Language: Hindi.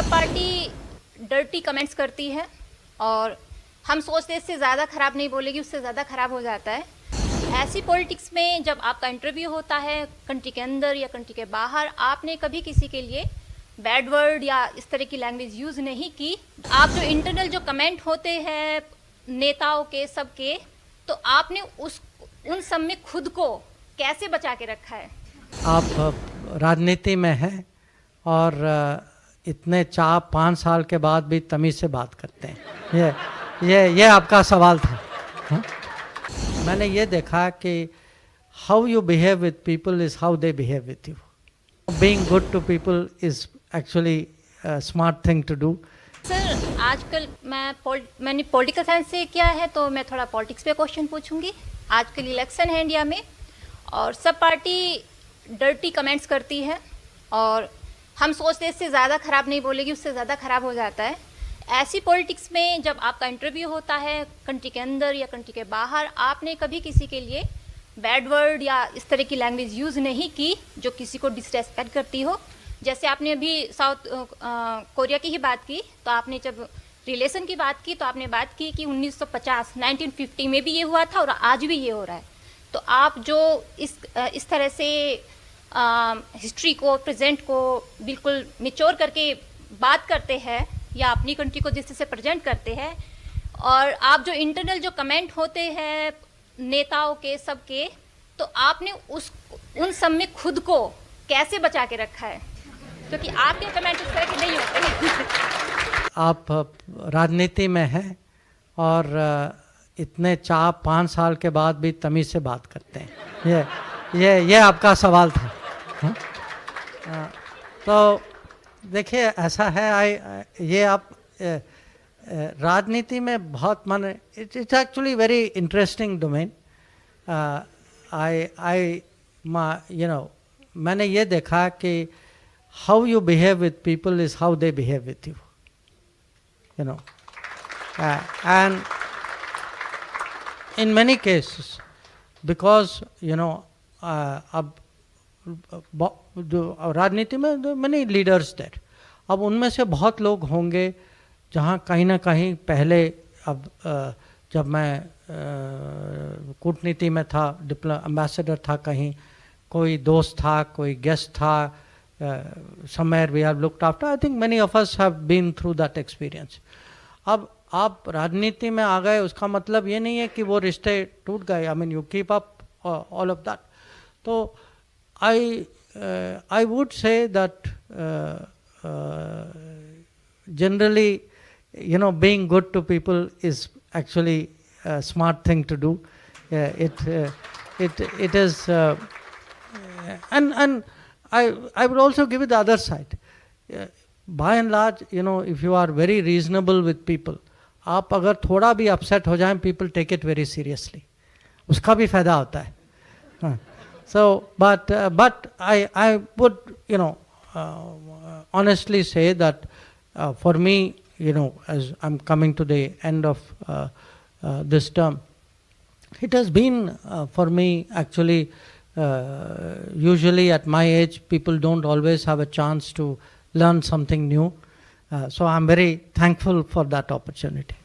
सब पार्टी डर्टी कमेंट्स करती है और हम सोचते हैं इससे ज़्यादा ख़राब नहीं बोलेगी, उससे ज़्यादा ख़राब हो जाता है। ऐसी पॉलिटिक्स में जब आपका इंटरव्यू होता है कंट्री के अंदर या कंट्री के बाहर, आपने कभी किसी के लिए बैड वर्ड या इस तरह की लैंग्वेज यूज़ नहीं की। आप जो इंटरनल जो कमेंट होते हैं नेताओं के सबके, तो आपने उन सब में खुद को कैसे बचा के रखा है? आप राजनीति में हैं और इतने 4-5 साल के बाद भी तमीज़ से बात करते हैं। ये आपका सवाल था। हाँ? मैंने ये देखा कि how you behave with people is how they behave with you. Being good to people is actually smart thing to do. Sir, आजकल मैंने पॉलिटिकल साइंस से किया है, तो मैं थोड़ा पॉलिटिक्स पे क्वेश्चन पूछूंगी। आजकल इलेक्शन है इंडिया में और सब पार्टी डर्टी कमेंट्स करती है और हम सोचते हैं इससे ज़्यादा ख़राब नहीं बोलेगी, उससे ज़्यादा ख़राब हो जाता है। ऐसी पॉलिटिक्स में जब आपका इंटरव्यू होता है कंट्री के अंदर या कंट्री के बाहर, आपने कभी किसी के लिए बैड वर्ड या इस तरह की लैंग्वेज यूज़ नहीं की जो किसी को डिसरेस्पेक्ट करती हो। जैसे आपने अभी साउथ कोरिया की ही बात की, तो आपने जब रिलेशन की बात की तो आपने बात की कि 1950 में भी ये हुआ था और आज भी ये हो रहा है। तो आप जो इस तरह से हिस्ट्री को, प्रेजेंट को बिल्कुल निचोड़ करके बात करते हैं या अपनी कंट्री को जिस तरह से प्रेजेंट करते हैं, और आप जो इंटरनल जो कमेंट होते हैं नेताओं के सबके, तो आपने उन सब में खुद को कैसे बचा के रखा है? क्योंकि आपके कमेंट इस तरह के नहीं होते। आप राजनीति में हैं और इतने 4-5 साल के बाद भी तमीज़ से बात करते हैं। ये आपका सवाल था। हाँ? तो देखिए, ऐसा है, ये आप राजनीति में बहुत it's actually very interesting domain. मैंने ये देखा कि how you behave with people is how they behave with you, and in many cases, because अब राजनीति में many leaders there, अब उनमें से बहुत लोग होंगे जहाँ कहीं ना कहीं पहले, अब जब मैं कूटनीति में था, एम्बेसडर था, कहीं कोई दोस्त था, कोई गेस्ट था, somewhere we have looked after. I think many of us have been through that experience. अब आप राजनीति में आ गए, उसका मतलब ये नहीं है कि वो रिश्ते टूट गए। I mean, you keep up all of that. तो I would say that generally, being good to people is actually a smart thing to do. It is, and I would also give it the other side. By and large, if you are very reasonable with people, आप अगर थोड़ा भी upset हो जाएं, people take it very seriously. उसका भी फायदा होता है। So, but I would, honestly say that for me, as I'm coming to the end of this term, it has been for me actually, usually at my age, people don't always have a chance to learn something new. So I'm very thankful for that opportunity.